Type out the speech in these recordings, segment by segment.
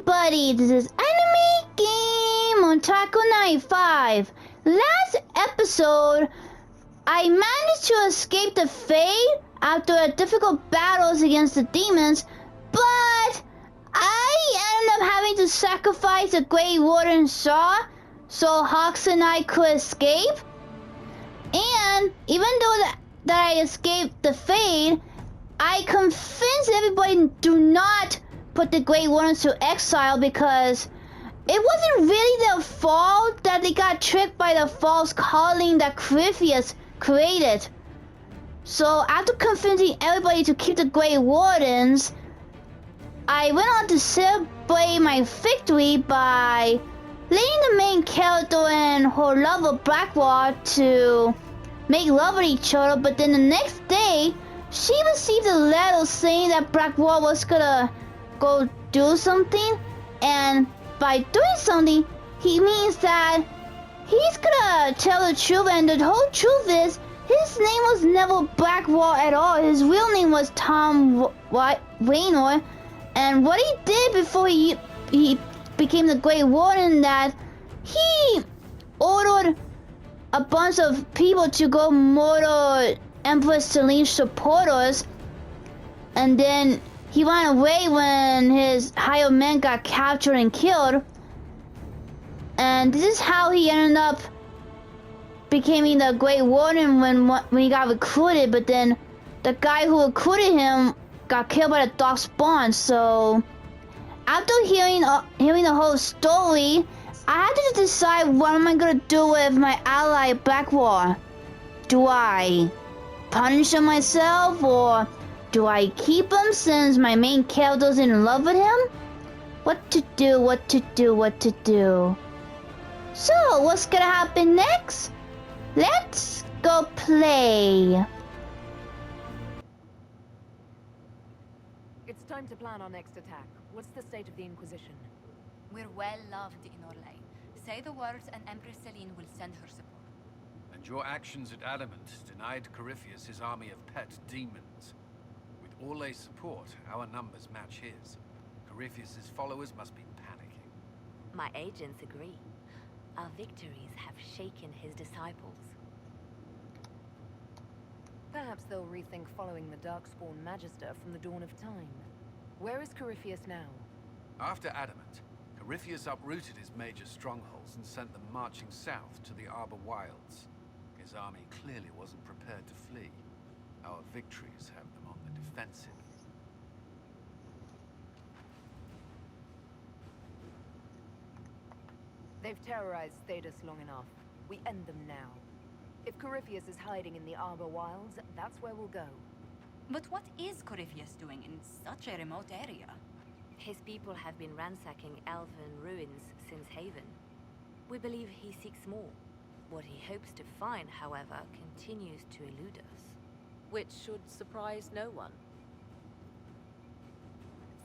everybody, this is Anime Game on Taco 95. Last episode, I managed to escape the fate after difficult battles against the demons, but I ended up having to sacrifice the Great Warden Shaw so Hawks and I could escape. And even though that I escaped the fate, I convinced everybody do not put the Great Warden to exile because it wasn't really their fault that they got tricked by the false calling that Corypheus created. So after convincing everybody to keep the Great Wardens, I went on to celebrate my victory by letting the main character and her lover Blackwall to make love with each other, but then the next day, she received a letter saying that Blackwall was gonna go do something, and by doing something, he means that he's gonna tell the truth, and the whole truth is, his name was never Blackwall at all. His real name was Tom Raynor, and what he did before he became the Great Warden, that he ordered a bunch of people to go murder Empress Celine's supporters, and then he ran away when his hired men got captured and killed. And this is how he ended up becoming the Great Warden when he got recruited, but then the guy who recruited him got killed by the Dark Spawn. So after hearing the whole story, I had to decide what am I gonna do with my ally Blackwall. Do I punish him myself, or do I keep him since my main character's in love with him? What to do. So, what's gonna happen next? Let's go play. It's time to plan our next attack. What's the state of the Inquisition? We're well loved in Orlais. Say the words and Empress Celine will send her support. And your actions at Adamant denied Corypheus his army of pet demons. With Orlais' support, our numbers match his. Corypheus' followers must be panicking. My agents agree. Our victories have shaken his disciples. Perhaps they'll rethink following the Darkspawn Magister from the dawn of time. Where is Corypheus now? After Adamant, Corypheus uprooted his major strongholds and sent them marching south to the Arbor Wilds. His army clearly wasn't prepared to flee. Our victories have them on the defensive. They've terrorized Thedas long enough. We end them now. If Corypheus is hiding in the Arbor Wilds, that's where we'll go. But what is Corypheus doing in such a remote area? His people have been ransacking elven ruins since Haven. We believe he seeks more. What he hopes to find, however, continues to elude us. Which should surprise no one.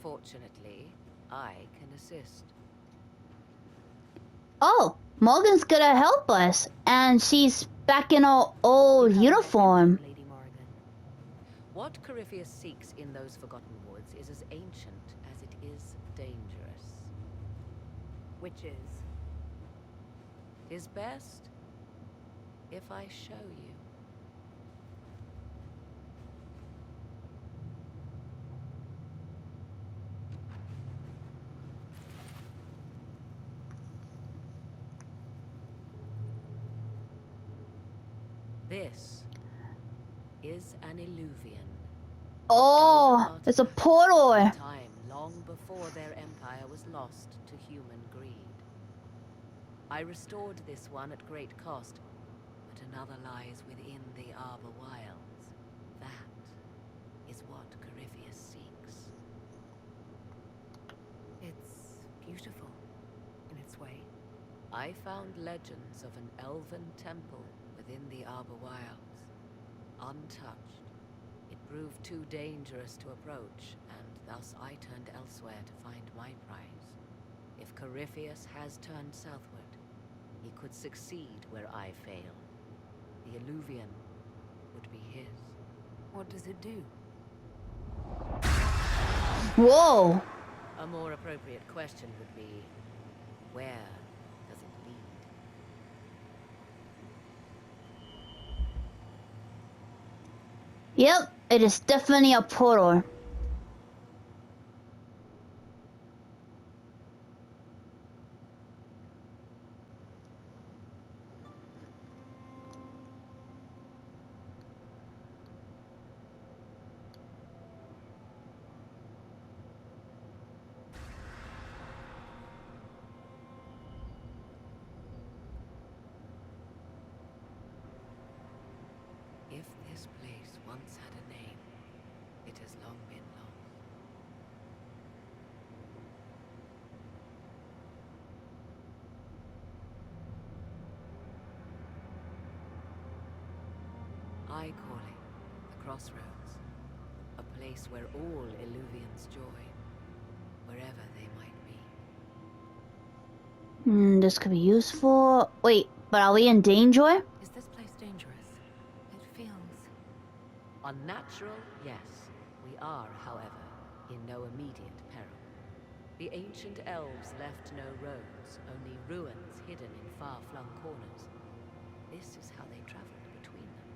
Fortunately, I can assist. Oh, Morgan's gonna help us, and she's back in her old uniform. Lady Morgan. What Corypheus seeks in those Forgotten Woods is as ancient as it is dangerous. Which is? Is best if I show you. This is an illuvian. Oh, it's a portal. Time long before their empire was lost to human greed. I restored this one at great cost, but another lies within the Arbor Wilds. That is what Corypheus seeks. It's beautiful, in its way. I found legends of an elven temple within the Arbor Wilds, untouched. It proved too dangerous to approach, and thus I turned elsewhere to find my prize. If Corypheus has turned southward, he could succeed where I failed. The illuvian would be his. What does it do? Whoa. A more appropriate question would be, where does it lead? Yep, it is definitely a portal. If this place once had a name, it has long been lost. I call it the Crossroads, a place where all Illuvians join, wherever they might be. This could be useful. Wait, but are we in danger? Is this place dangerous? It feels... unnatural, yes. We are, however, in no immediate peril. The ancient elves left no roads, only ruins hidden in far-flung corners. This is how they traveled between them.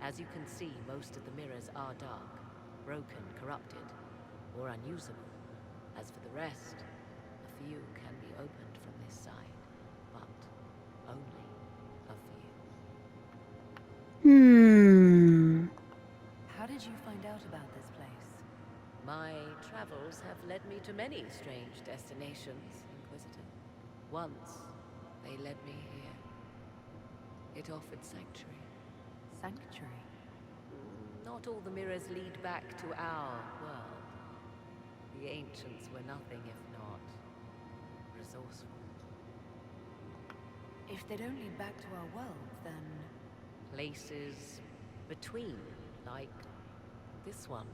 As you can see, most of the mirrors are dark, broken, corrupted, or unusable. As for the rest, a few can be opened from this side, but only a few. How did you find out about this place? My travels have led me to many strange destinations, Inquisitor. Once, they led me here. It offered sanctuary. Sanctuary? Not all the mirrors lead back to our world. The ancients were nothing if not resourceful. If they don't lead back to our world, then... Places between, like this one.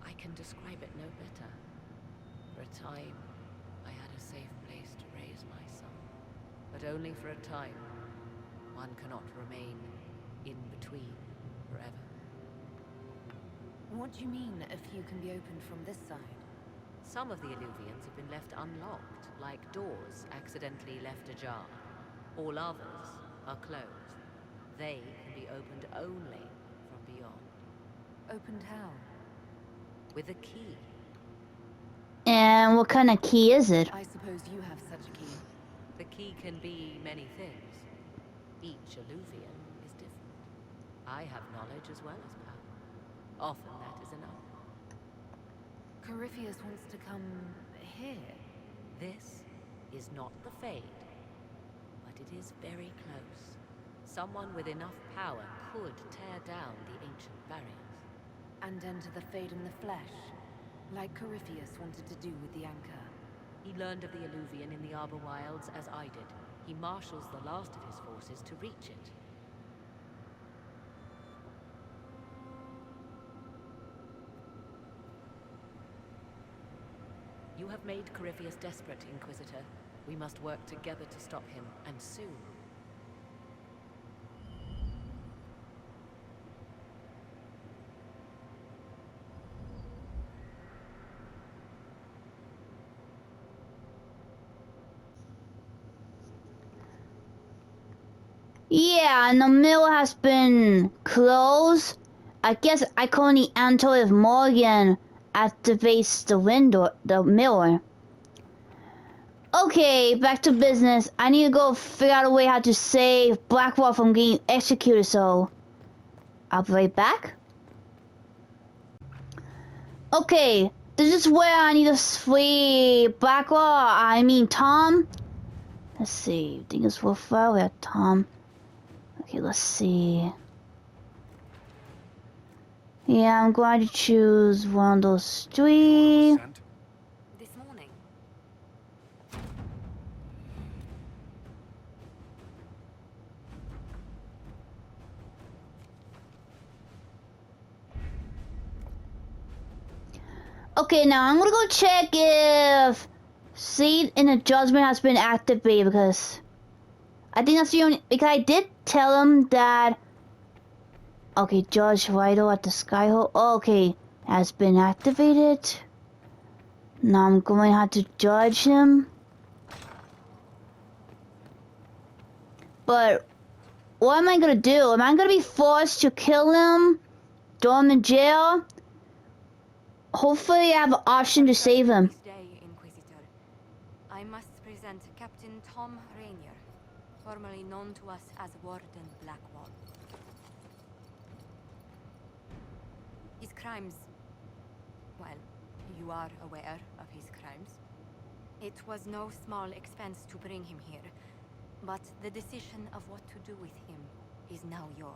I can describe it no better. For a time, I had a safe place to raise my son. But only for a time. One cannot remain in between forever. What do you mean, a few can be opened from this side? Some of the Illuvians have been left unlocked, like doors accidentally left ajar. All others are closed. They can be opened only from beyond. Opened how? With a key. And what kind of key is it? I suppose you have such a key. The key can be many things. Each Illuvian is different. I have knowledge as well as power. Often that is enough. Corypheus wants to come... here. This is not the Fade, but it is very close. Someone with enough power could tear down the ancient barriers. And enter the Fade in the flesh, like Corypheus wanted to do with the Anchor. He learned of the Illuvian in the Arbor Wilds as I did. He marshals the last of his forces to reach it. You have made Corypheus desperate, Inquisitor. We must work together to stop him, and soon. Yeah, and the mill has been closed. I guess I can only enter if Morgan activates the mill. Okay, back to business. I need to go figure out a way how to save Blackwall from getting executed, so I'll be right back. Okay, this is where I need to free Blackwall. I mean Tom. Let's see, I think it's worthwhile. We have Tom. Okay, let's see. Yeah, I'm going to choose one of those three. This morning. Okay, now I'm gonna go check if Seed in the Judgment has been activated, because I think that's the only, because I did tell him that. Okay, Judge Vital at the Skyhole. Oh, okay, has been activated. Now I'm going to have to judge him. But what am I gonna do? Am I gonna be forced to kill him? Throw him in jail? Hopefully I have an option to save him. This day, Inquisitor, I must present Captain Tom Rainier, formerly known to us as Warden Blackwall. His crimes... well, you are aware of his crimes. It was no small expense to bring him here, but the decision of what to do with him is now yours.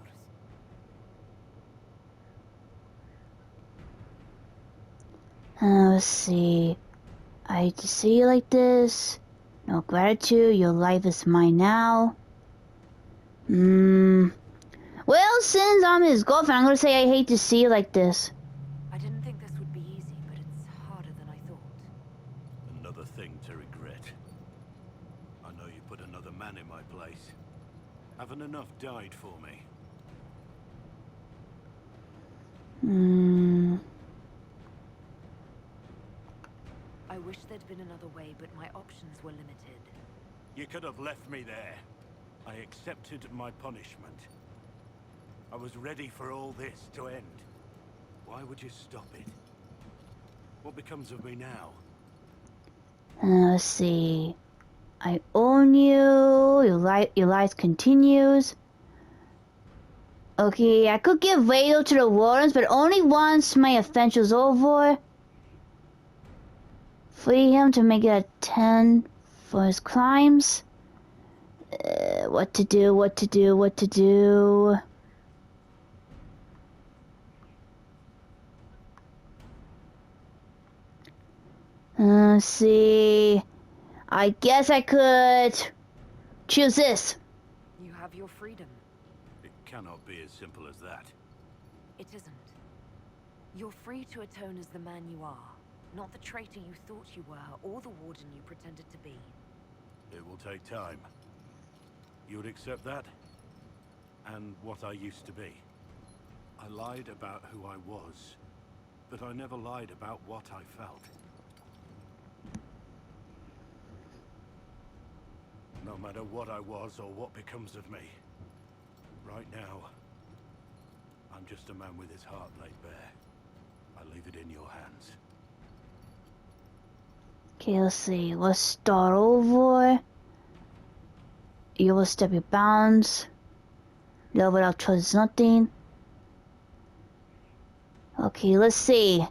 Let's see. I hate to see you like this. No gratitude, your life is mine now. Well, since I'm his girlfriend, I'm gonna say I hate to see you like this. I didn't think this would be easy, but it's harder than I thought. Another thing to regret. I know you put another man in my place. Haven't enough died for me. I wish there'd been another way, but my options were limited. You could have left me there. I accepted my punishment. I was ready for all this to end. Why would you stop it? What becomes of me now? Let's see. I own you. Your life continues. Okay, I could give radio to the wardens, but only once my offense was over. Free him to make it a 10 for his crimes. What to do, what to do, what to do. Let's see. I guess I could choose this. You have your freedom. It cannot be as simple as that. It isn't. You're free to atone as the man you are, not the traitor you thought you were, or the warden you pretended to be. It will take time. You would accept that? And what I used to be. I lied about who I was, but I never lied about what I felt. No matter what I was or what becomes of me, right now, I'm just a man with his heart laid bare. I leave it in your hands. Okay, let's see. Let's start over. You will step your bounds. Love without trust is nothing. Okay, let's see.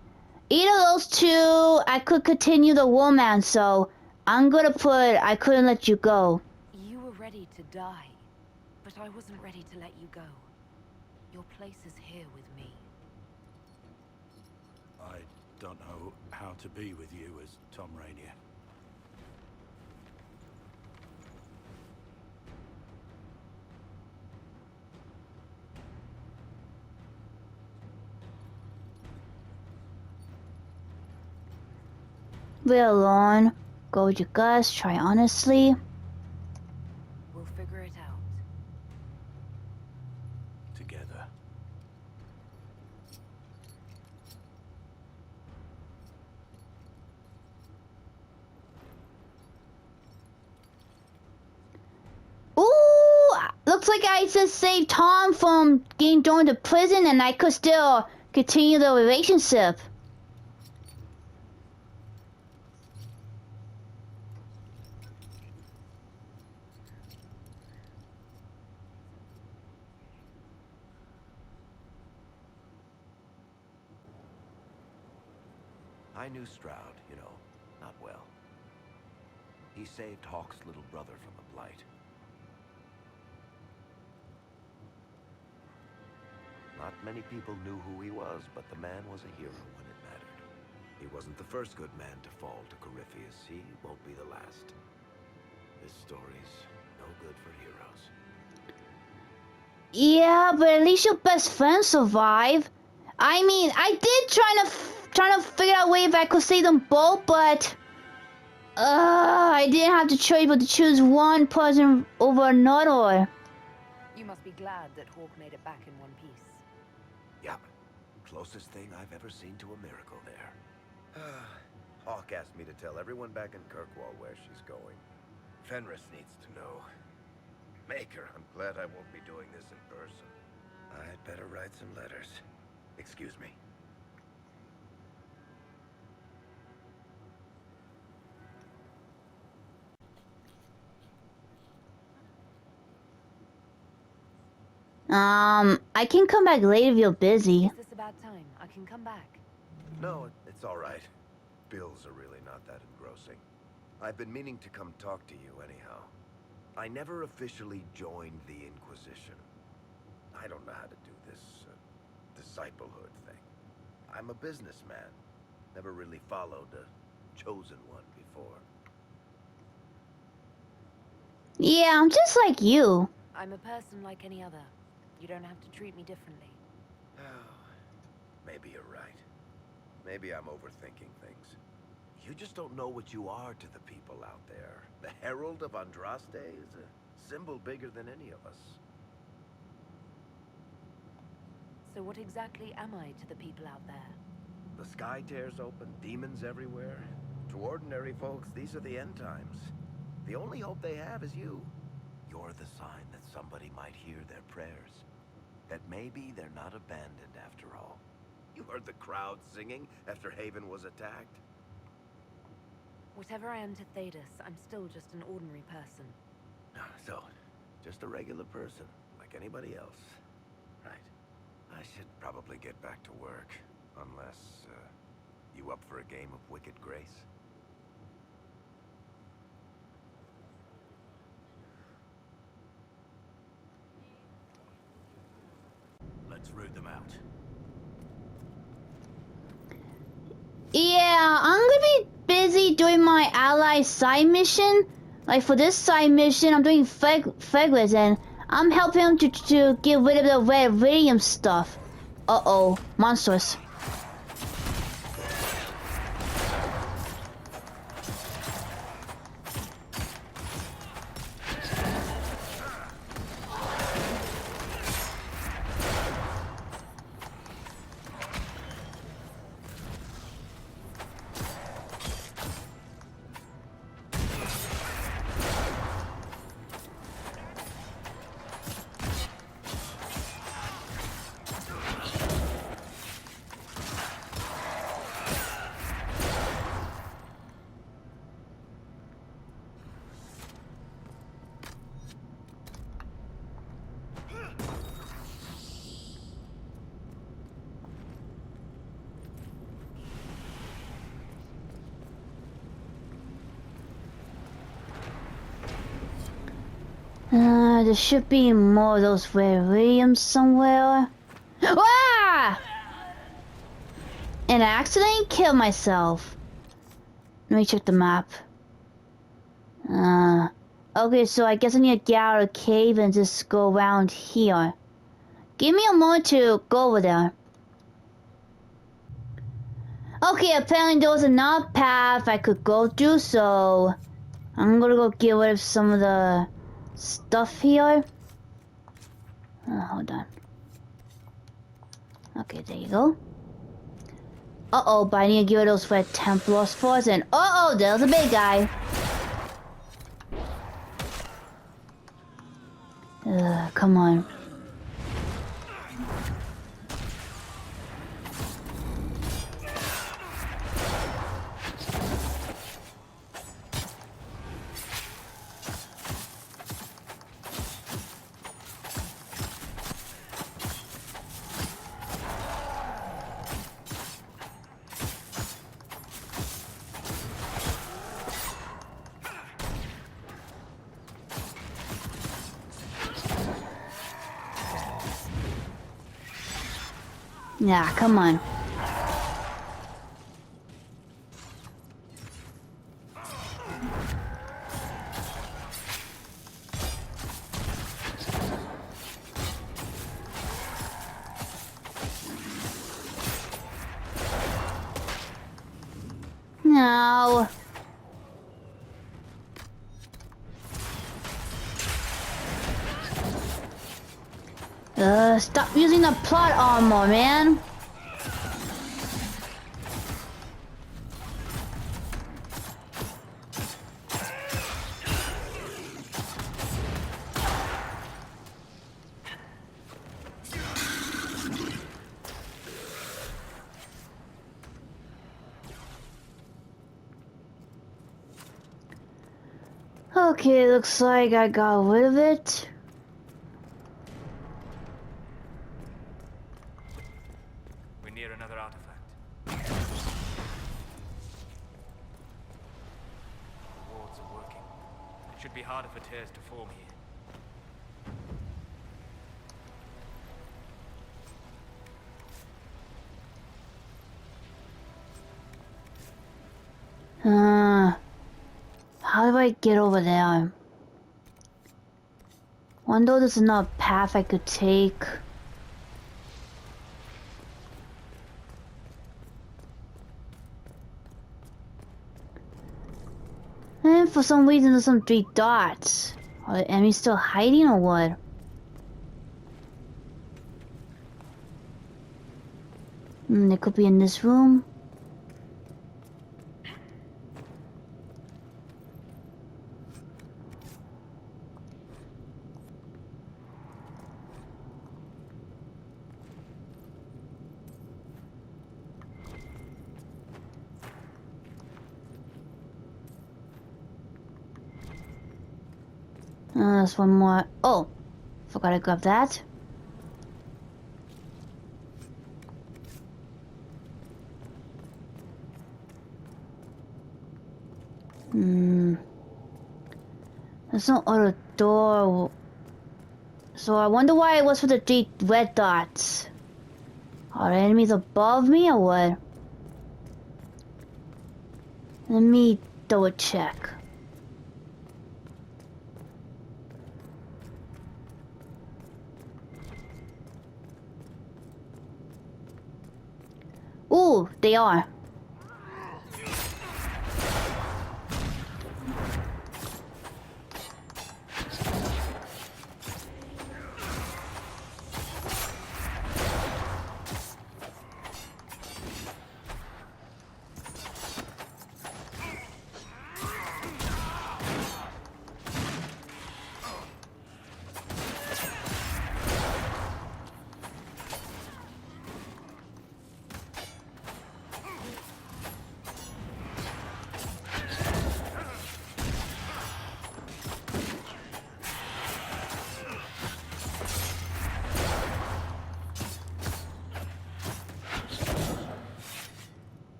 Either of those two, I could continue the romance, so I'm gonna put I couldn't let you go. You were ready to die, but I wasn't ready to let you go. Your place is here with me. I don't know how to be with you as Tom Rainier. We're alone. Go with your guts, try honestly. We'll figure it out. Together. Ooh! Looks like I just saved Tom from getting thrown to prison and I could still continue the relationship. I knew Stroud, you know, not well. He saved Hawk's little brother from a blight. Not many people knew who he was, but the man was a hero when it mattered. He wasn't the first good man to fall to Corypheus. He won't be the last. This story's no good for heroes. Yeah, but at least your best friend survived. I mean, I did trying to figure out a way if I could save them both, but I didn't have the choice but to choose one person over another. You must be glad that Hawk made it back in one piece. Yeah, closest thing I've ever seen to a miracle there. Hawk asked me to tell everyone back in Kirkwall where she's going. Fenris needs to know. Maker, I'm glad I won't be doing this in person. I'd better write some letters. Excuse me. I can come back later if you're busy. Is this about time? I can come back. No, it's all right. Bills are really not that engrossing. I've been meaning to come talk to you anyhow. I never officially joined the Inquisition. I don't know how to do this disciplehood thing. I'm a businessman. Never really followed a chosen one before. Yeah, I'm just like you. I'm a person like any other. You don't have to treat me differently. Oh, maybe you're right. Maybe I'm overthinking things. You just don't know what you are to the people out there. The Herald of Andraste is a symbol bigger than any of us. So what exactly am I to the people out there? The sky tears open, demons everywhere. To ordinary folks, these are the end times. The only hope they have is you. You're the sign that somebody might hear their prayers. That maybe they're not abandoned after all. You heard the crowd singing after Haven was attacked? Whatever I am to Thedas, I'm still just an ordinary person. So, just a regular person, like anybody else. Right. I should probably get back to work. Unless, you up for a game of Wicked Grace? Let's root them out. Yeah, I'm gonna be busy doing my ally side mission. Like for this side mission, I'm doing Feglis and I'm helping him to get rid of the red iridium stuff. Uh-oh, monsters. There should be more of those red iridiums somewhere. Ah! And I accidentally killed myself. Let me check the map. Okay, so I guess I need to get out of the cave and just go around here. Give me a moment to go over there. Okay, apparently there was another path I could go through, so I'm gonna go get rid of some of the stuff here. Hold on. Okay, there you go. Uh-oh, but I need to get rid of those red Templars first, and uh-oh, there's a big guy. Come on. Yeah, come on. No. Stop using the plot armor, man. Okay, looks like I got rid of it. We're near another artifact. The wards are working. It should be harder for tears to form here. How do I get over there? Wonder if there's another path I could take. And for some reason there's some 3 dots. Are the enemies still hiding or what? They could be in this room. There's one more. Oh, forgot to grab that. There's no other door. So I wonder why it was for the 3 red dots. Are the enemies above me or what? Let me double check. Ooh, they are.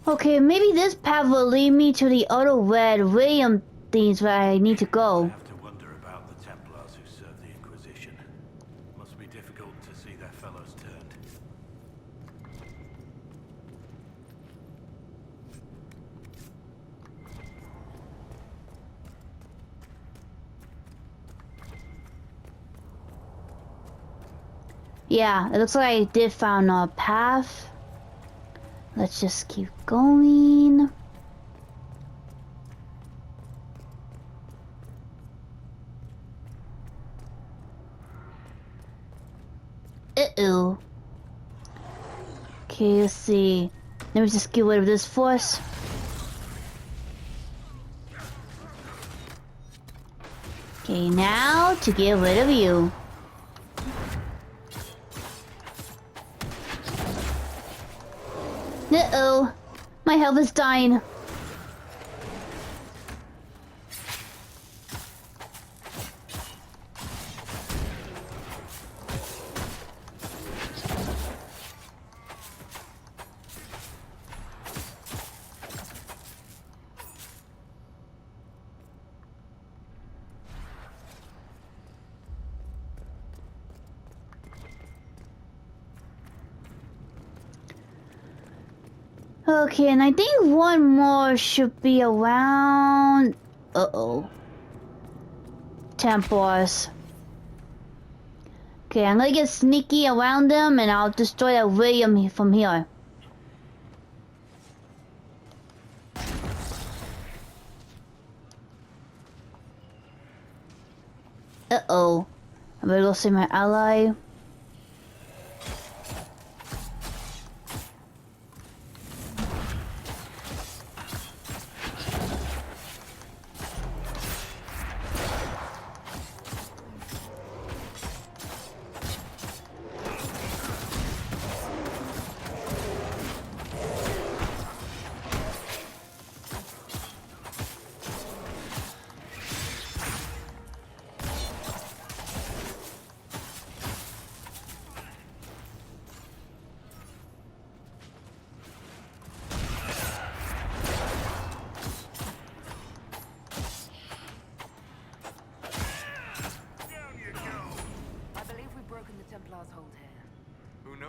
Okay, maybe this path will lead me to the other red radium things where I need to I go. have to wonder about the Templars who served the Inquisition. Must be difficult to see their fellows turned. Yeah, it looks like I did found a path. Let's just keep going. Uh-oh. Okay, let's see. Let me just get rid of this force. Okay, now to get rid of you. Uh-oh. My health is dying. Okay, and I think one more should be around... Uh-oh. Templars. Okay, I'm gonna get sneaky around them and I'll destroy that radium from here. Uh-oh. I better go see my ally.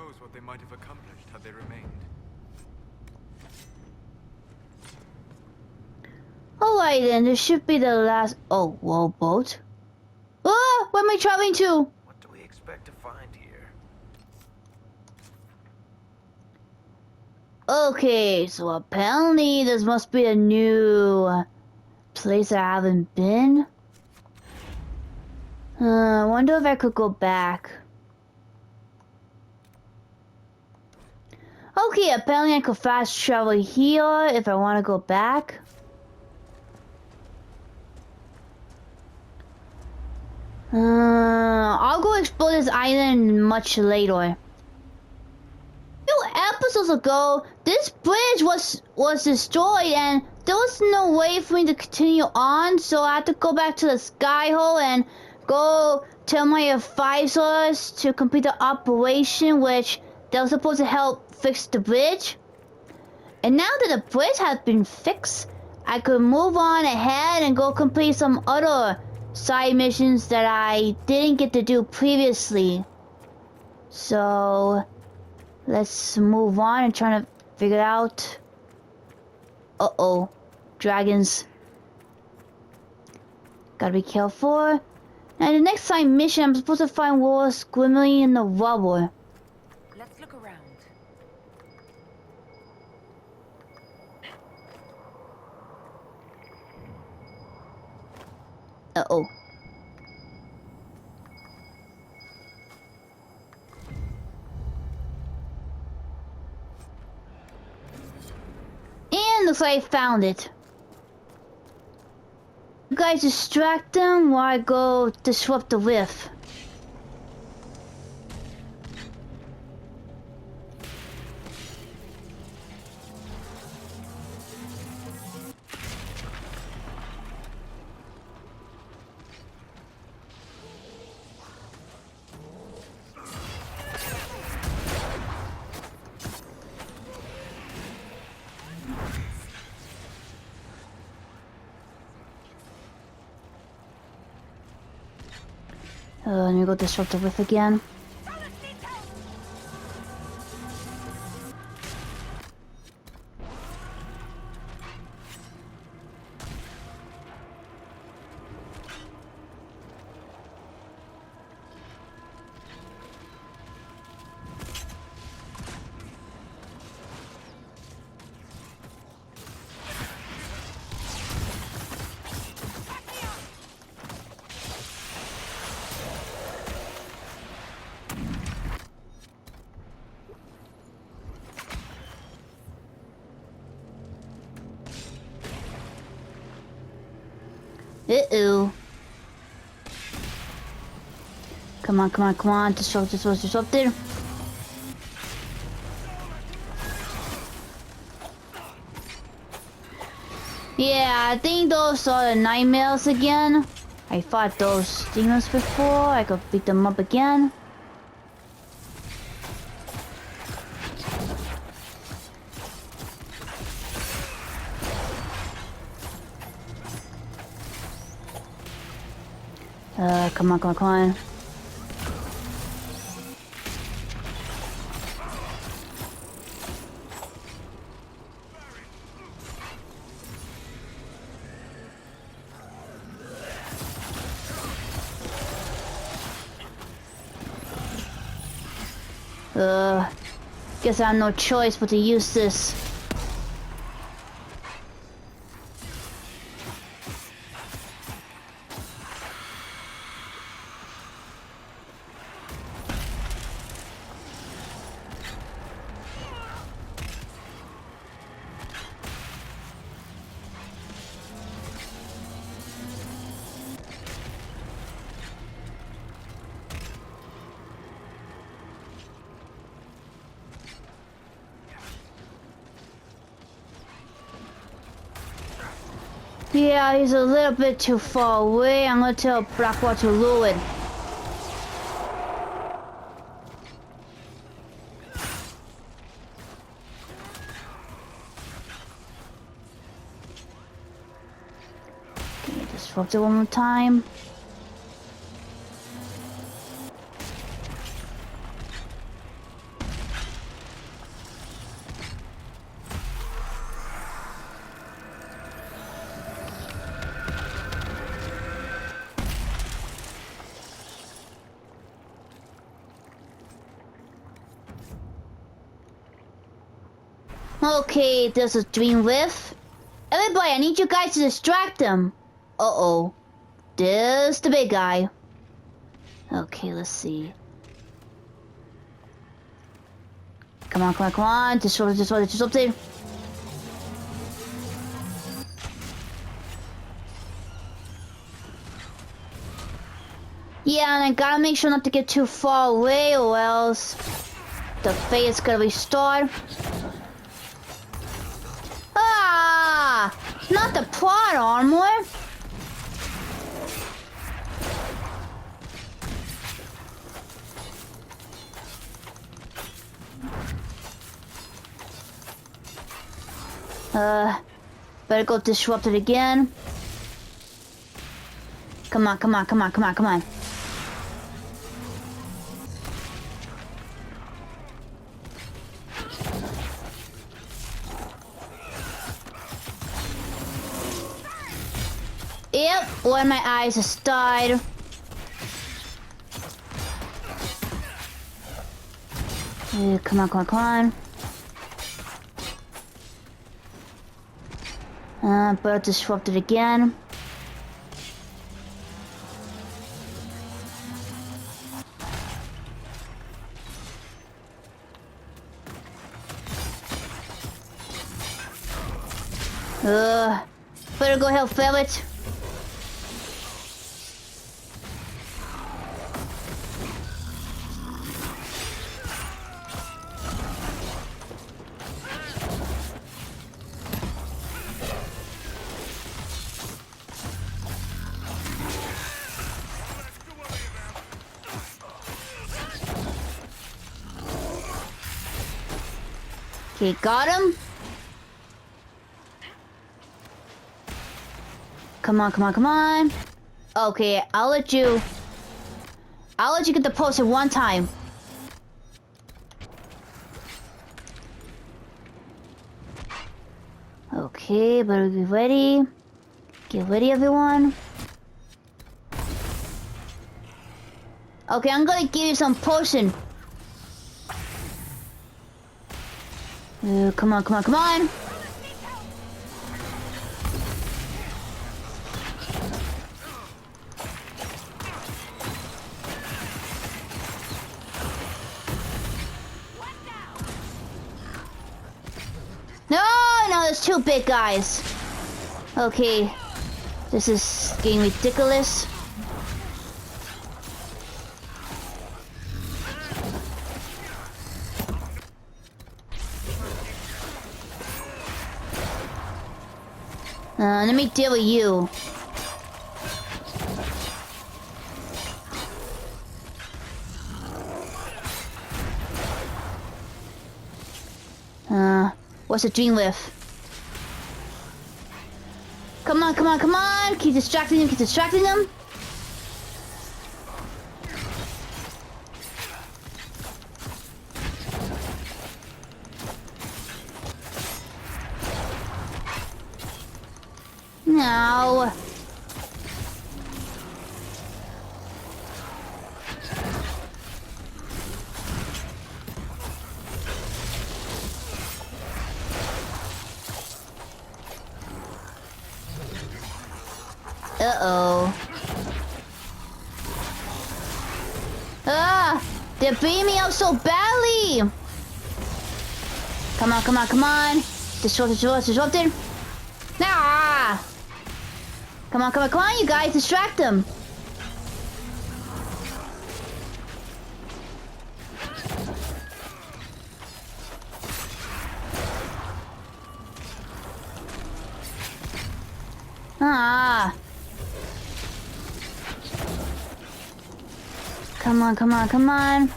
knows what they might have accomplished had they remained. Alright then, this should be the last... Oh, whoa, boat. Oh, where am I traveling to? What do we expect to find here? Okay, so apparently this must be a new place I haven't been. I wonder if I could go back. Okay, apparently I could fast travel here if I want to go back. I'll go explore this island much later. Few episodes ago, this bridge was destroyed and there was no way for me to continue on, so I had to go back to the sky hole and go tell my advisors to complete the operation which they were supposed to help fix the bridge. And now that the bridge has been fixed, I could move on ahead and go complete some other side missions that I didn't get to do previously. So let's move on and try to figure it out. Uh-oh. Dragons. Gotta be careful. And the next side mission, I'm supposed to find War Squimmy in the rubble. Let's look around. Uh-oh. And looks like I found it. You guys distract them while I go disrupt the rift. Let me go disrupt the rift again. Uh-oh. Come on, come on, come on. Disrupt, disrupt, disrupted. Yeah, I think those are the nightmares again. I fought those demons before. I could beat them up again. Come on, come on, come on. Guess I have no choice but to use this. Yeah, he's a little bit too far away. I'm gonna tell Blackwater Lewin. Can you disrupt it one more time? Okay, there's a dream whiff. Everybody, I need you guys to distract him. Uh-oh. There's the big guy. Okay, let's see. Come on, come on, come on. Disrupted. Yeah, and I gotta make sure not to get too far away or else the Fae is gonna restart. Ah! Not the plot armor! Better go disrupt it again. Come on, come on, come on, come on, come on. Yep, one of my eyes has died. Come on, come on, come on. But disrupted again. Better go help Ferret. Okay, got him. Come on, come on, come on. Okay, I'll let you get the poster one time. Okay, better be ready. Get ready, everyone. Okay, I'm gonna give you some potion. Come on, come on, come on. No, there's two big guys. Okay, this is getting ridiculous. Let me deal with you. What's the dream with? Come on, come on, come on! Keep distracting him, keep distracting him! No. Uh-oh. Ah! They're beating me up so badly! Come on, come on, come on! Disrupted! Ah! Come on, come on, come on, you guys! Distract them! Ah! Come on, come on, come on!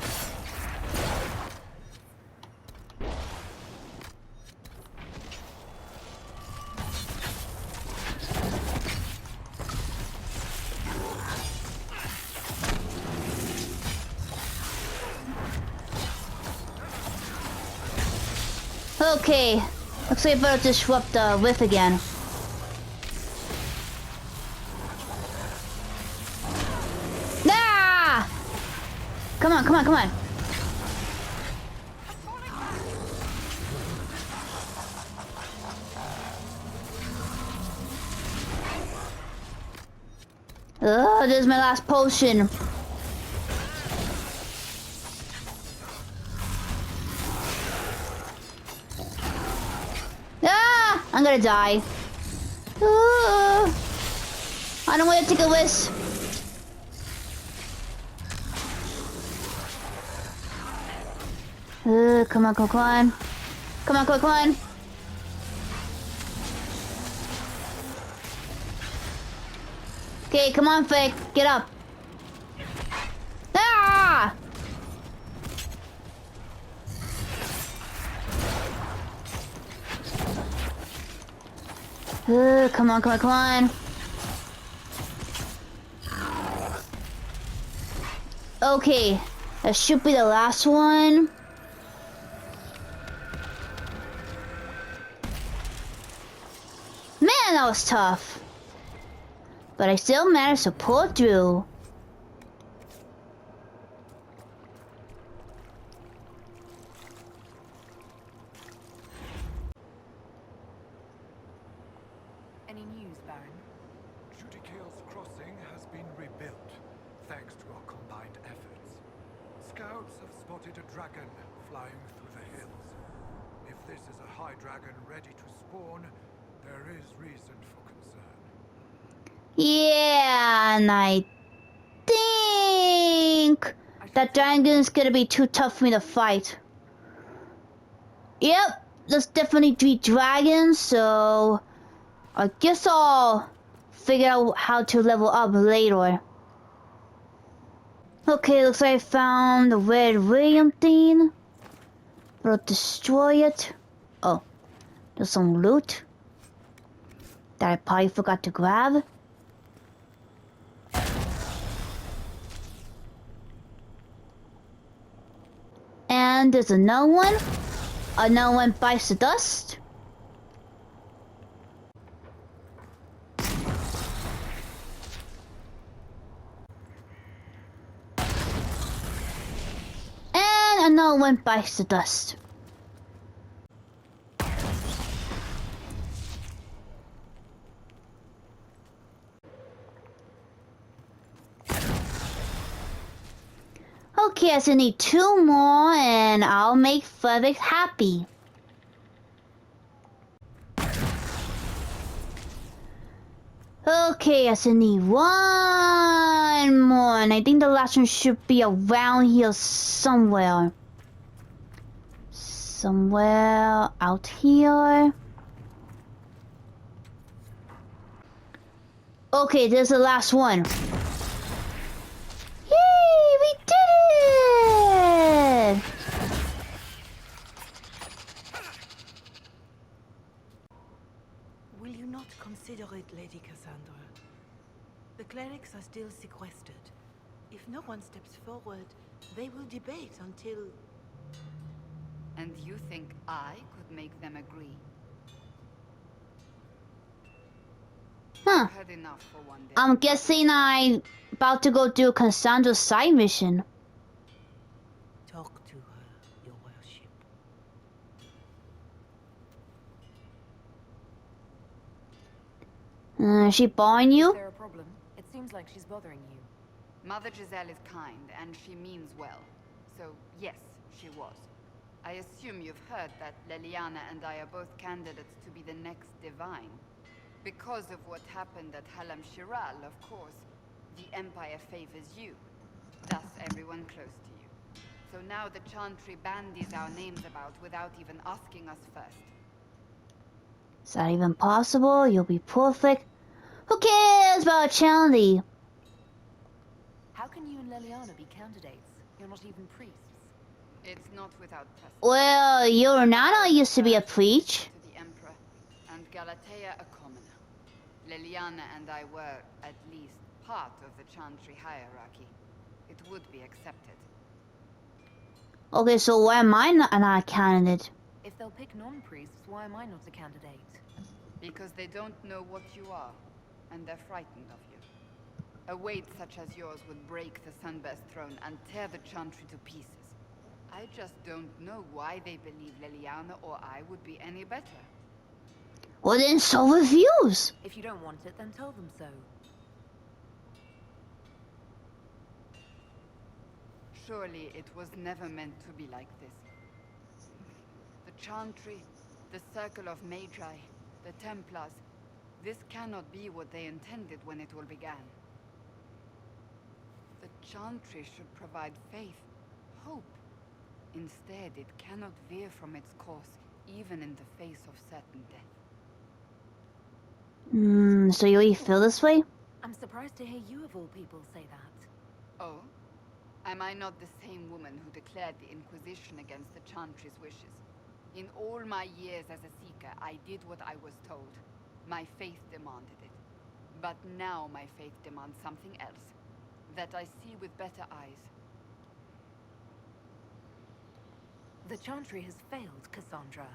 Okay, looks like I better disrupt the whiff again. Ah! Come on, come on, come on. Oh, this is my last potion. Ah! I'm gonna die. I don't want to take a risk. Come on, come on, come on. Come on, come on, come on. Okay, come on, Fake. Get up. Ah! Come on, come on, come on. Okay, that should be the last one. Man, that was tough. But I still managed to pull through. Any news, Baron? Judicial's crossing has been rebuilt, thanks to our combined efforts. Scouts have spotted a dragon flying through the hills. If this is a high dragon ready to spawn, there is reason for concern. Yeah, and I think that dragon's gonna be too tough for me to fight. Yep, there's definitely 3 dragons, so I guess I'll figure out how to level up later. Okay, looks like I found the red radium thing. But I'll destroy it. Oh, there's some loot that I probably forgot to grab. And there's another one. Another one bites the dust. And another one bites the dust. Okay, I still need 2 more and I'll make Frederick happy. Okay, I still need 1 more and I think the last one should be around here somewhere. Somewhere out here. Okay, there's the last one. Yay, we did it! Will you not consider it, Lady Cassandra? The clerics are still sequestered. If no one steps forward, they will debate until... And you think I could make them agree? Huh. I've had enough for one day. I'm guessing I'm about to go do Cassandra's side mission. Talk to her, your worship. She bothering you? Is there a problem? It seems like she's bothering you. Mother Giselle is kind, and she means well. So, yes, she was. I assume you've heard that Leliana and I are both candidates to be the next Divine. Because of what happened at Halam Shiral, of course, the Empire favors you. Thus, everyone close to you. So now the Chantry bandies our names about without even asking us first. Is that even possible? You'll be perfect. Who cares about Chantry? How can you and Leliana be candidates? You're not even priests. It's not without precedent. Well, Yornana used to be a preach. To the Emperor, and Galatea a commoner. Leliana and I were, at least, part of the Chantry hierarchy. It would be accepted. Okay, so why am I not a candidate? If they'll pick non-priests, why am I not a candidate? Because they don't know what you are, and they're frightened of you. A weight such as yours would break the Sunburst throne and tear the Chantry to pieces. I just don't know why they believe Leliana or I would be any better. Well then, so refuse. If you don't want it, then tell them so. Surely it was never meant to be like this. The Chantry, the Circle of Magi, the Templars, this cannot be what they intended when it all began. The Chantry should provide faith, hope. Instead, it cannot veer from its course, even in the face of certain death. So you really feel this way? I'm surprised to hear you of all people say that. Oh? Am I not the same woman who declared the Inquisition against the Chantry's wishes? In all my years as a Seeker, I did what I was told. My faith demanded it. But now my faith demands something else. That I see with better eyes. The Chantry has failed, Cassandra.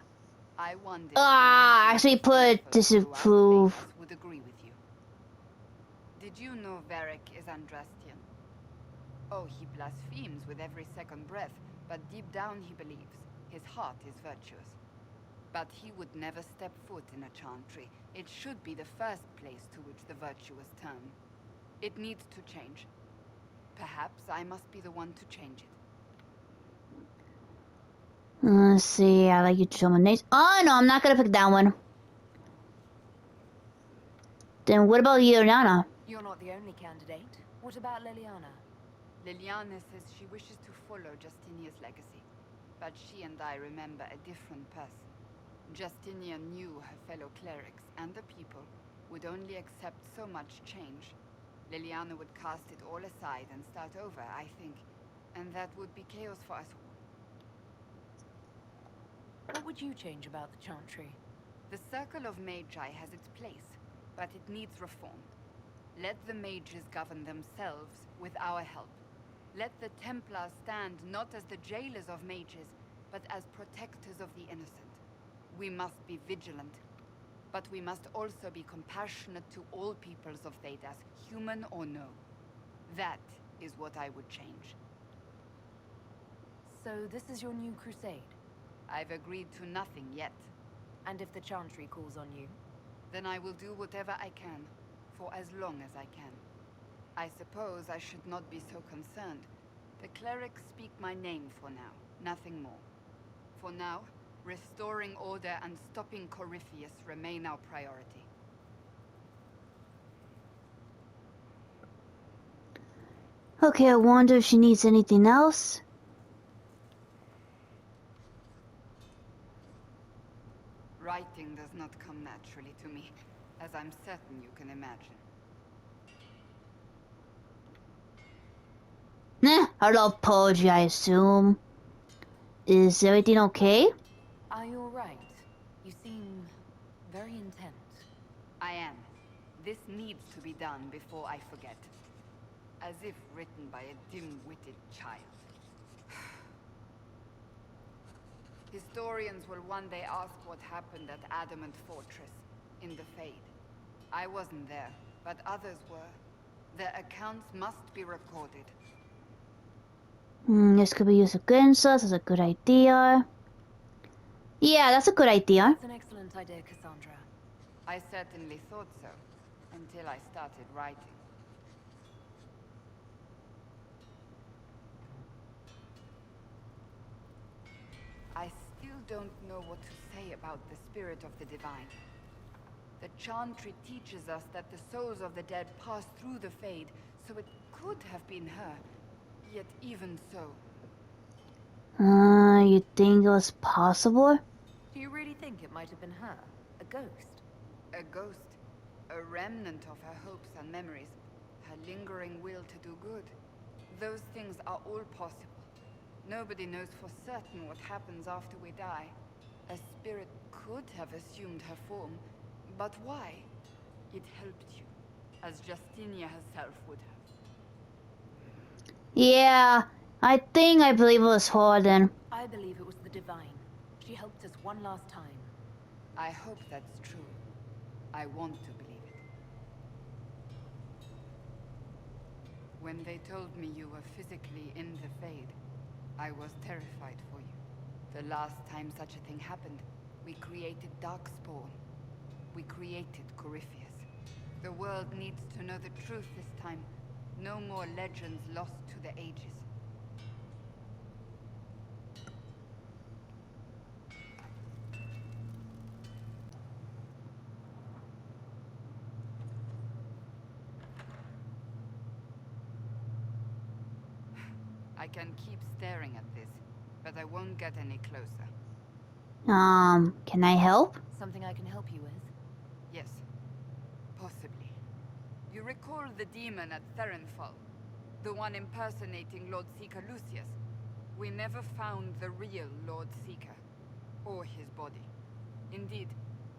I wonder if Ah, actually put disapprove. would agree with you. Did you know Varric is Andrastian? Oh, he blasphemes with every second breath, but deep down he believes. His heart is virtuous. But he would never step foot in a Chantry. It should be the first place to which the virtuous turn. It needs to change. Perhaps I must be the one to change it. Let's see, I like you to show my names. Oh no, I'm not gonna pick that one. Then what about you, Nana? You're not the only candidate. What about Leliana? Leliana says she wishes to follow Justinia's legacy. But she and I remember a different person. Justinia knew her fellow clerics and the people would only accept so much change. Leliana would cast it all aside and start over, I think. And that would be chaos for us all. What would you change about the Chantry? The Circle of Magi has its place, but it needs reform. Let the mages govern themselves with our help. Let the Templars stand not as the jailers of mages, but as protectors of the innocent. We must be vigilant, but we must also be compassionate to all peoples of Thedas, human or no. That is what I would change. So this is your new crusade? I've agreed to nothing yet. And if the Chantry calls on you? Then I will do whatever I can, for as long as I can. I suppose I should not be so concerned. The clerics speak my name for now, nothing more. For now, restoring order and stopping Corypheus remain our priority. Okay, I wonder if she needs anything else. Writing does not come naturally to me, as I'm certain you can imagine. Nah, I love poetry, I assume. Is everything okay? Are you alright? You seem very intent. I am. This needs to be done before I forget. As if written by a dim-witted child. Historians will one day ask what happened at Adamant Fortress, in the Fade. I wasn't there, but others were. Their accounts must be recorded. This could be used against us. That's a good idea. Yeah, that's a good idea. That's an excellent idea, Cassandra. I certainly thought so, until I started writing. I still don't know what to say about the spirit of the divine. The Chantry teaches us that the souls of the dead pass through the Fade, so it could have been her. Yet even so... You think it was possible? Do you really think it might have been her? A ghost? A ghost. A remnant of her hopes and memories. Her lingering will to do good. Those things are all possible. Nobody knows for certain what happens after we die. A spirit could have assumed her form, but why? It helped you, as Justinia herself would have. Yeah, I believe it was Holden. I believe it was the divine. She helped us one last time. I hope that's true. I want to believe it. When they told me you were physically in the Fade, I was terrified for you. The last time such a thing happened, we created Darkspawn. We created Corypheus. The world needs to know the truth this time. No more legends lost to the ages. I can keep staring at this, but I won't get any closer. Can I help? Something I can help you with? Yes. Possibly. You recall the demon at Therenfall? The one impersonating Lord Seeker Lucius? We never found the real Lord Seeker, or his body. Indeed,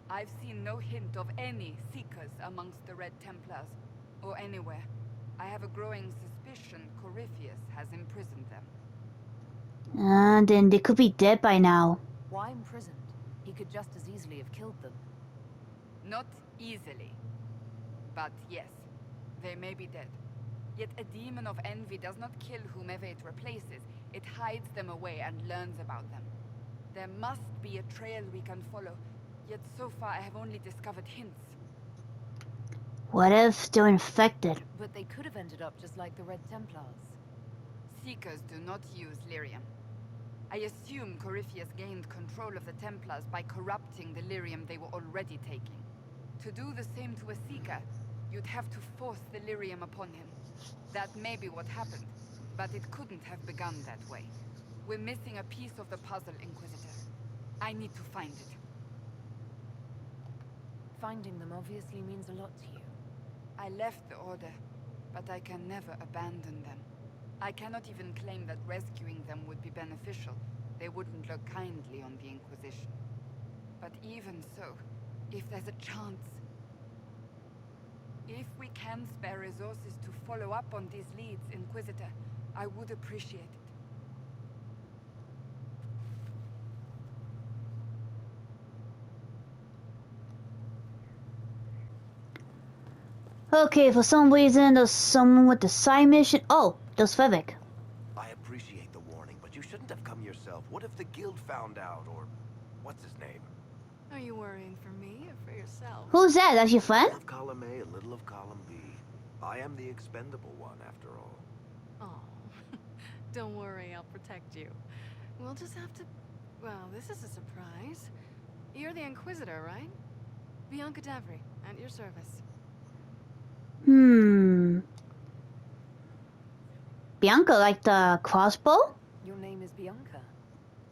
I've seen no hint of any Seekers amongst the Red Templars, or anywhere. I have a growing suspicion Corypheus has imprisoned them. Then they could be dead by now. Why imprisoned? He could just as easily have killed them. Not easily. But yes, they may be dead. Yet a demon of envy does not kill whomever it replaces. It hides them away and learns about them. There must be a trail we can follow, yet so far I have only discovered hints. What if they're infected? But they could have ended up just like the Red Templars. Seekers do not use lyrium. I assume Corypheus gained control of the Templars by corrupting the lyrium they were already taking. To do the same to a Seeker, you'd have to force the lyrium upon him. That may be what happened, but it couldn't have begun that way. We're missing a piece of the puzzle, Inquisitor. I need to find it. Finding them obviously means a lot to you. I left the Order, but I can never abandon them. I cannot even claim that rescuing them would be beneficial. They wouldn't look kindly on the Inquisition. But even so, if there's a chance... If we can spare resources to follow up on these leads, Inquisitor, I would appreciate it. Okay, for some reason there's someone with the side mission. Oh, there's Fevik. I appreciate the warning, but you shouldn't have come yourself. What if the guild found out, or... what's his name? Are you worrying for me or for yourself? Who's that? That's your friend? A little of column A, a little of column B. I am the expendable one, after all. Oh, don't worry, I'll protect you. We'll just have to... Well, this is a surprise. You're the Inquisitor, right? Bianca Davry, at your service. Bianca, like the crossbow? Your name is Bianca.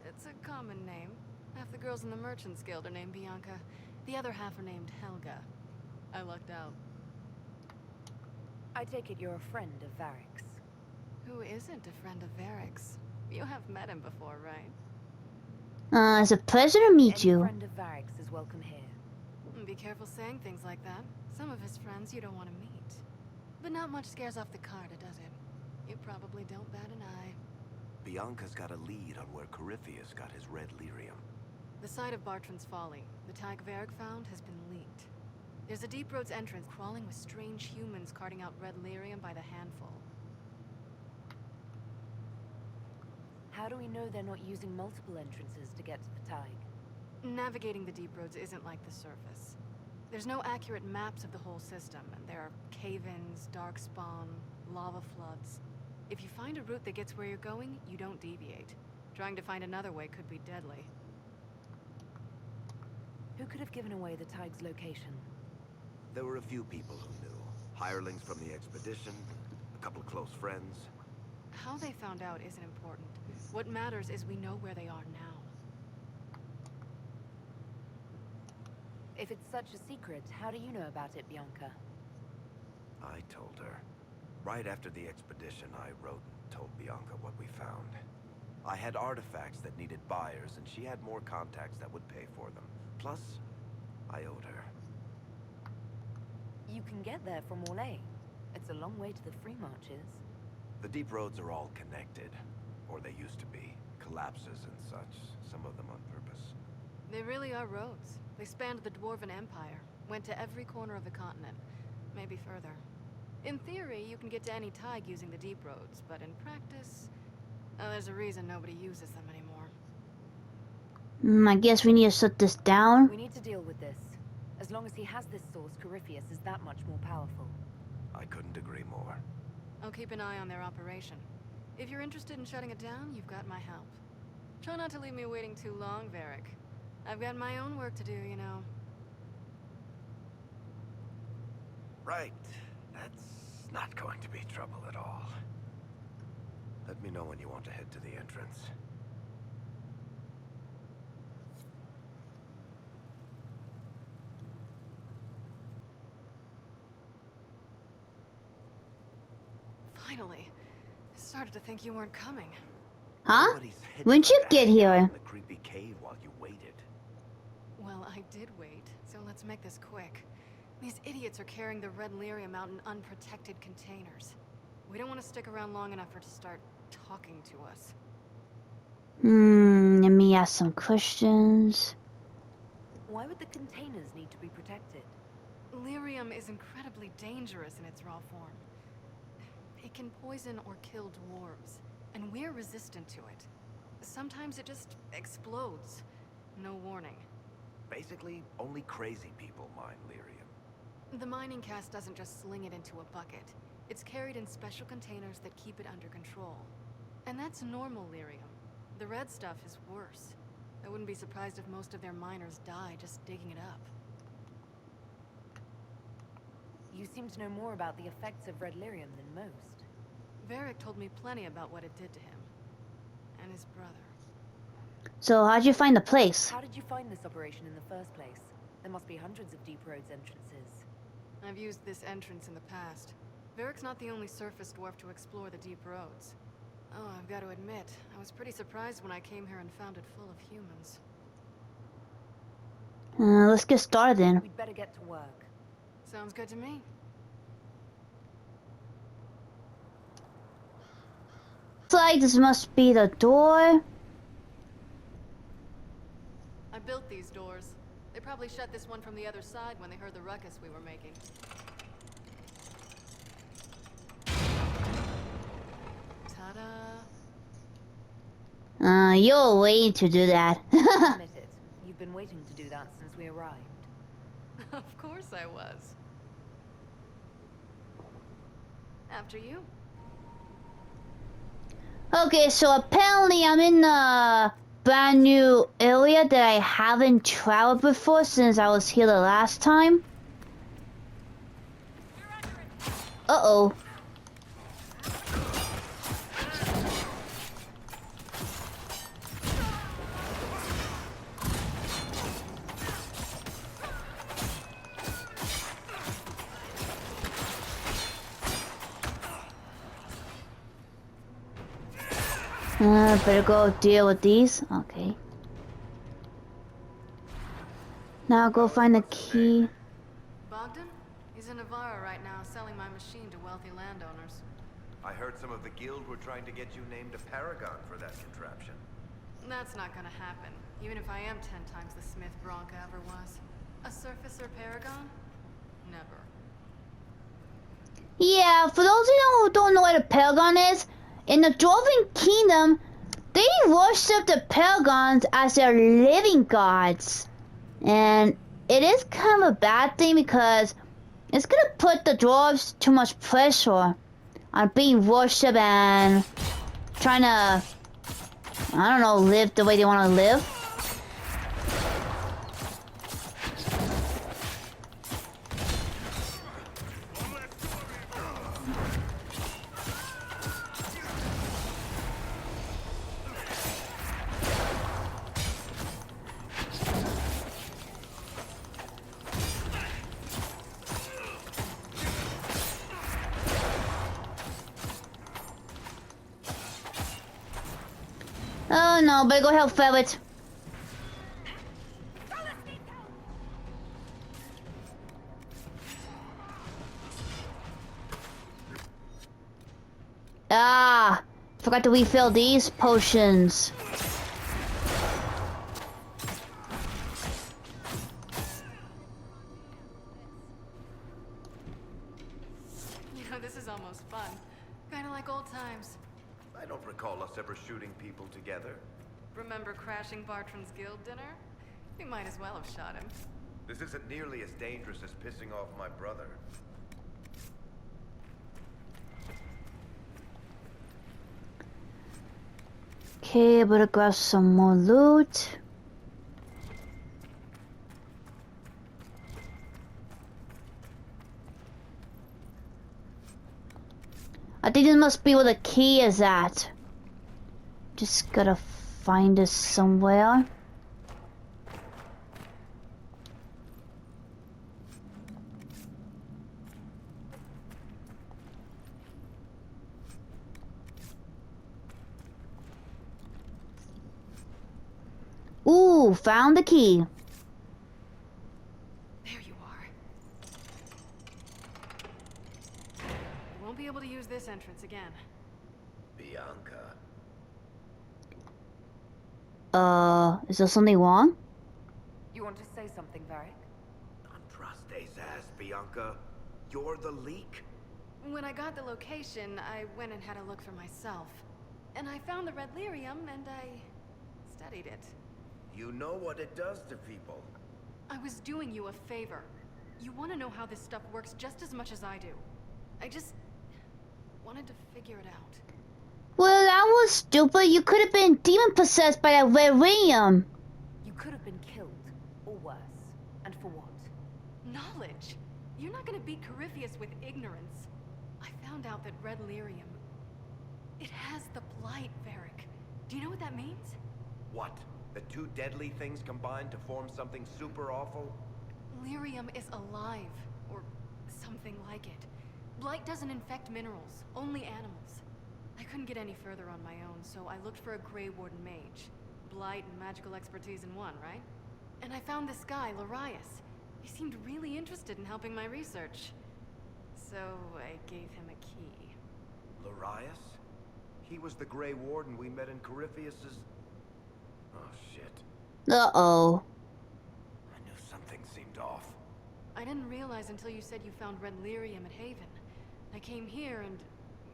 It's a common name. Half the girls in the Merchants Guild are named Bianca. The other half are named Helga. I lucked out. I take it you're a friend of Varric's. Who isn't a friend of Varric's? You have met him before, right? It's a pleasure to meet Any you. friend of Varric's is welcome here. Be careful saying things like that. Some of his friends you don't want to meet. But not much scares off the Carta, does it? You probably don't bat an eye. Bianca's got a lead on where Corypheus got his red lyrium. The site of Bartran's Folly, the tag Varric found, has been leaked. There's a deep roads entrance crawling with strange humans carting out red lyrium by the handful. How do we know they're not using multiple entrances to get to the Tig? Navigating the deep roads isn't like the surface. There's no accurate maps of the whole system, and there are cave-ins, darkspawn, lava floods. If you find a route that gets where you're going, you don't deviate. Trying to find another way could be deadly. Who could have given away the Tig's location? There were a few people who knew. Hirelings from the expedition, a couple of close friends. How they found out isn't important. What matters is we know where they are now. If it's such a secret, how do you know about it, Bianca? I told her. Right after the expedition, I wrote and told Bianca what we found. I had artifacts that needed buyers, and she had more contacts that would pay for them. Plus, I owed her. You can get there from Orlais. It's a long way to the Free Marches. The deep roads are all connected. Or they used to be. Collapses and such, some of them on purpose. They really are roads. They spanned the Dwarven Empire, went to every corner of the continent, maybe further. In theory, you can get to any Tig using the deep roads, but in practice, there's a reason nobody uses them anymore. I guess we need to shut this down. We need to deal with this. As long as he has this source, Corypheus is that much more powerful. I couldn't agree more. I'll keep an eye on their operation. If you're interested in shutting it down, you've got my help. Try not to leave me waiting too long, Varric. I've got my own work to do, you know. Right. That's not going to be trouble at all. Let me me know when you want to head to the entrance. Finally. I started to think you weren't coming. Huh? Nobody's heading When'd you for get that here? in the creepy cave while you waited. Well, I did wait, so let's make this quick. These idiots are carrying the red lyrium out in unprotected containers. We don't want to stick around long enough for it to start talking to us. Let me ask some questions. Why would the containers need to be protected? Lyrium is incredibly dangerous in its raw form. It can poison or kill dwarves, and we're resistant to it. Sometimes it just explodes. No warning. Basically, only crazy people mine lyrium. The mining cast doesn't just sling it into a bucket. It's carried in special containers that keep it under control. And that's normal lyrium. The red stuff is worse. I wouldn't be surprised if most of their miners die just digging it up. You seem to know more about the effects of red lyrium than most. Varric told me plenty about what it did to him. And his brother. So how'd you find the place? How did you find this operation in the first place? There must be hundreds of Deep Roads entrances. I've used this entrance in the past. Varric's not the only surface dwarf to explore the Deep Roads. Oh, I've got to admit, I was pretty surprised when I came here and found it full of humans. Let's get started then. We'd better get to work. Sounds good to me. Looks like this must be the door. I built these doors. They probably shut this one from the other side when they heard the ruckus we were making. Ta-da! You're waiting to do that. Admit it. You've been waiting to do that since we arrived. Of course I was. After you. Okay, so apparently I'm in a brand new area that I haven't traveled before since I was here the last time. Uh-oh. Better go deal with these. Okay. Now go find the key. Bogdan? He's in Navarra right now, selling my machine to wealthy landowners. I heard some of the guild were trying to get you named a paragon for that contraption. That's not gonna happen, even if I am 10 times the Smith Bronca ever was. A surfacer paragon? Never. Yeah, for those of you who don't know what a paragon is, in the Dwarven Kingdom, they worship the paragons as their living gods. And it is kind of a bad thing because it's gonna put the dwarves too much pressure on being worshipped and trying to, I don't know, live the way they want to live. Oh no, better go help Ferret. Ah, forgot to refill these potions. You know, this is almost fun. Kinda like old times. I don't recall us ever shooting people together. Remember crashing Bartram's guild dinner? We might as well have shot him. This isn't nearly as dangerous as pissing off my brother. Okay, better grab some more loot. I think this must be where the key is at. Just gotta find this somewhere. Ooh, found the key. There you are. You won't be able to use this entrance again. Bianca. Is there something wrong? You want to say something, Varric? Andraste's ass, Bianca. You're the leak? When I got the location, I went and had a look for myself. And I found the red lyrium, and I studied it. You know what it does to people. I was doing you a favor. You want to know how this stuff works just as much as I do. I just wanted to figure it out. Well, that was stupid. You could have been demon-possessed by that red lyrium. You could have been killed, or worse. And for what? Knowledge! You're not gonna beat Corypheus with ignorance. I found out that red lyrium... it has the blight, Varric. Do you know what that means? What? The two deadly things combined to form something super awful? Lyrium is alive, or something like it. Blight doesn't infect minerals, only animals. I couldn't get any further on my own, so I looked for a Grey Warden mage. Blight and magical expertise in one, right? And I found this guy, Larius. He seemed really interested in helping my research. So I gave him a key. Larius? He was the Grey Warden we met in Corypheus's... Oh, shit. Uh-oh. I knew something seemed off. I didn't realize until you said you found red lyrium at Haven. I came here and,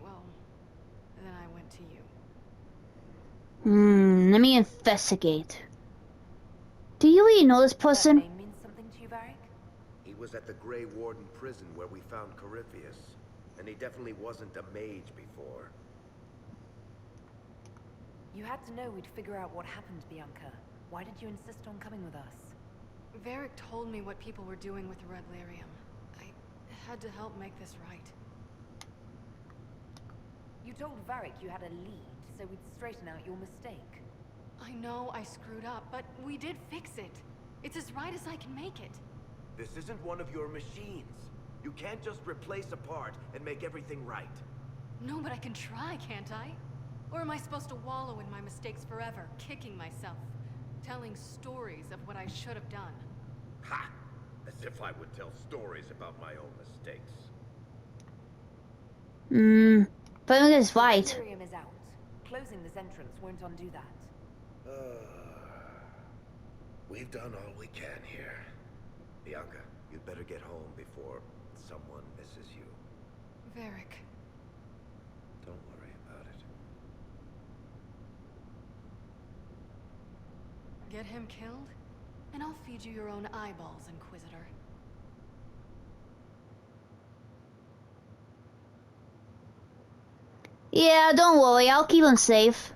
well, then I went to you. Let me investigate. Do you really know this That person? name means something to you, Varric? He was at the Grey Warden prison where we found Corypheus. And he definitely wasn't a mage before. You had to know we'd figure out what happened, Bianca. Why did you insist on coming with us? Varric told me what people were doing with the red lyrium. I had to help make this right. You told Varric you had a lead, so we'd straighten out your mistake. I know I screwed up, but we did fix it. It's as right as I can make it. This isn't one of your machines. You can't just replace a part and make everything right. No, but I can try, can't I? Or am I supposed to wallow in my mistakes forever, kicking myself? Telling stories of what I should have done? Ha! As if I would tell stories about my own mistakes. But I think it's right. Lyrium is out. Closing this entrance won't undo that. We've done all we can here. Bianca, you'd better get home before someone misses you. Varric. Don't worry about it. Get him killed, and I'll feed you your own eyeballs, Inquisitor. Yeah, don't worry. I'll keep him safe.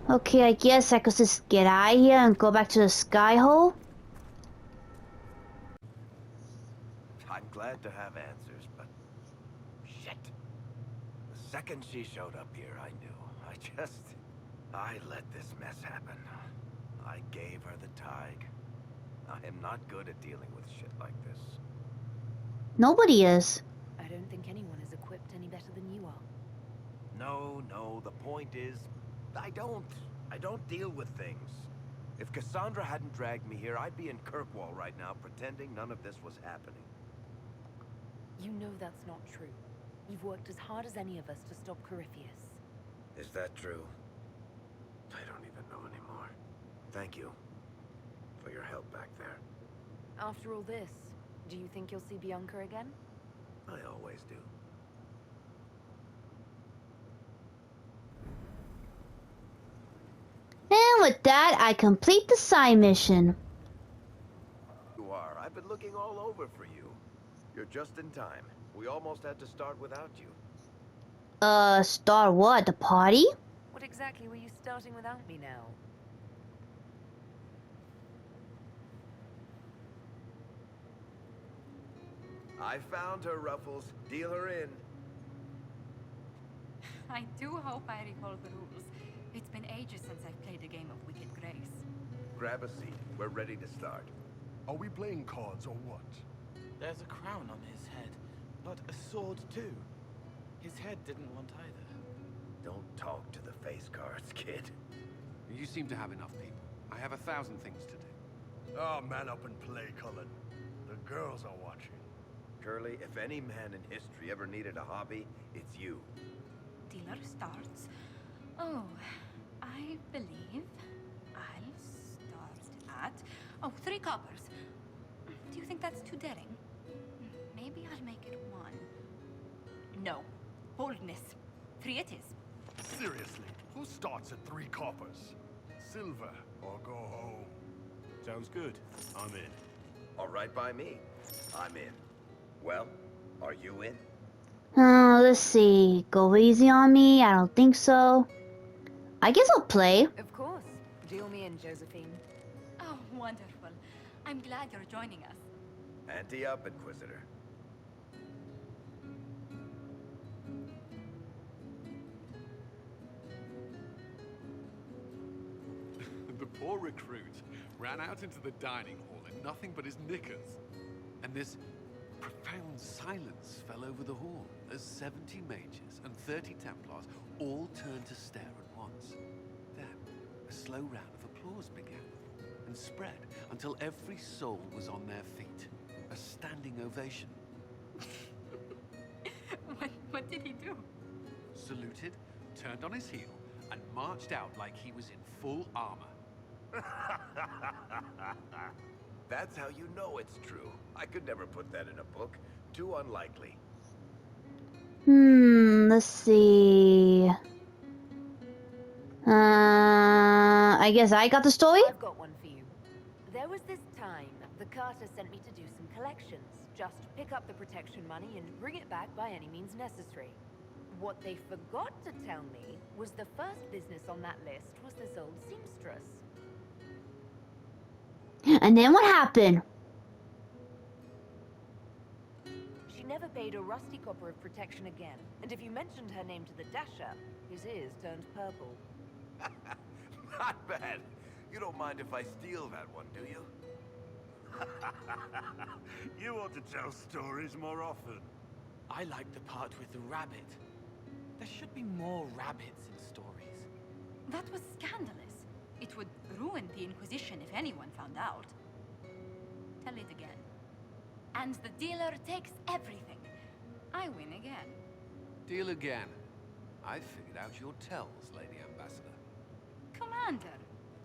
Okay, I guess I could just get out of here and go back to the sky hole. I'm glad to have answers, but... shit. The second she showed up here, I knew. I let this mess happen. I gave her the Tig. I am not good at dealing with shit like this. Nobody is. I don't think anyone is equipped any better than you are. No, the point is, I don't deal with things. If Cassandra hadn't dragged me here, I'd be in Kirkwall right now pretending none of this was happening. You know that's not true. You've worked as hard as any of us to stop Corypheus. Is that true? I don't even know anymore. Thank you for your help back there. After all this, do you think you'll see Bianca again? I always do. And with that, I complete the side mission. You are. I've been looking all over for you. You're just in time. We almost had to start without you. Start what? The party? What exactly were you starting without me now? I found her, Ruffles. Deal her in. I do hope I recall the rules. It's been ages since I've played a game of Wicked Grace. Grab a seat. We're ready to start. Are we playing cards or what? There's a crown on his head, but a sword too. His head didn't want either. Don't talk to the face cards, kid. You seem to have enough people. I have 1,000 things to do. Oh, man up and play, Cullen. The girls are watching. Curly, if any man in history ever needed a hobby, it's you. Dealer starts. Oh, I believe I'll start at... Oh, 3 coppers. Do you think that's too daring? Maybe I'll make it 1. No. Boldness. 3 it is. Seriously, who starts at 3 coppers? Silver or go home? Sounds good. I'm in. All right by me. I'm in. Well, are you in? Let's see. Go easy on me? I don't think so. I guess I'll play. Of course. Deal me in, Josephine. Oh, wonderful. I'm glad you're joining us. Ante up, Inquisitor. The poor recruit ran out into the dining hall in nothing but his knickers. And this profound silence fell over the hall as 70 mages and 30 Templars all turned to stare at once. Then, a slow round of applause began and spread until every soul was on their feet. A standing ovation. What did he do? Saluted, turned on his heel, and marched out like he was in full armor. That's how you know it's true. I could never put that in a book. Too unlikely. Let's see. I guess I got the story? I've got one for you. There was this time the Carter sent me to do some collections. Just pick up the protection money and bring it back by any means necessary. What they forgot to tell me was the first business on that list was this old seamstress. And then what happened? She never paid a rusty copper of protection again. And if you mentioned her name to the Dasher, his ears turned purple. Not bad. You don't mind if I steal that one, do you? You ought to tell stories more often. I like the part with the rabbit. There should be more rabbits in stories. That was scandalous. It would ruin the Inquisition if anyone found out. Tell it again. And the dealer takes everything. I win again. Deal again. I figured out your tells, Lady Ambassador. Commander,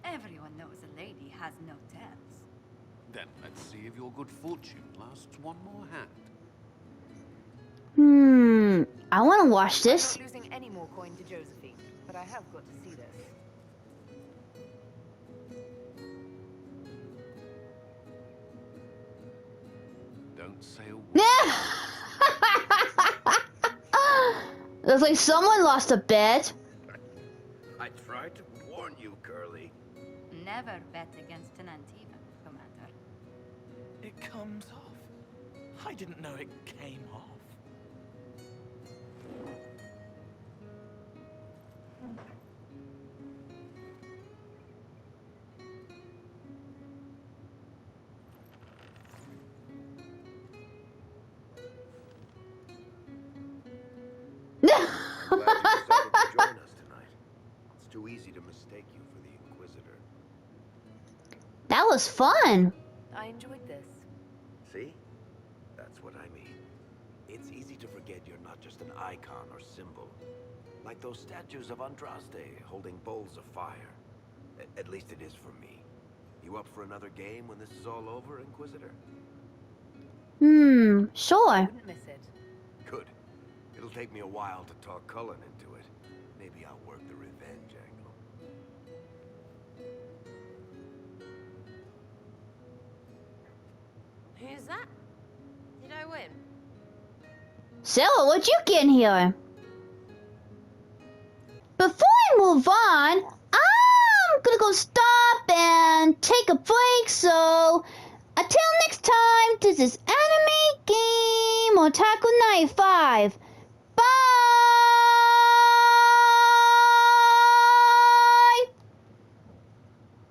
everyone knows a lady has no tells. Then let's see if your good fortune lasts one more hand. I want to watch this. I'm not losing any more coin to Josephine, but I have got to see this. Don't say a word. Looks like someone lost a bet. I tried to warn you, Curly. Never bet against an Antivan, Commander. It comes off. I didn't know it came off. Glad you decided to join us tonight. It's too easy to mistake you for the Inquisitor. That was fun. I enjoyed this. See? That's what I mean. It's easy to forget you're not just an icon or symbol. Like those statues of Andraste holding bowls of fire. At least it is for me. You up for another game when this is all over, Inquisitor? Sure. Wouldn't miss it. Good. It'll take me a while to talk Cullen into it. Maybe I'll work the revenge angle. Who's that? Did I win? Sarah, what you get in here? Before I move on, I'm gonna go stop and take a break, so until next time, this is Anime Game Otaku 95.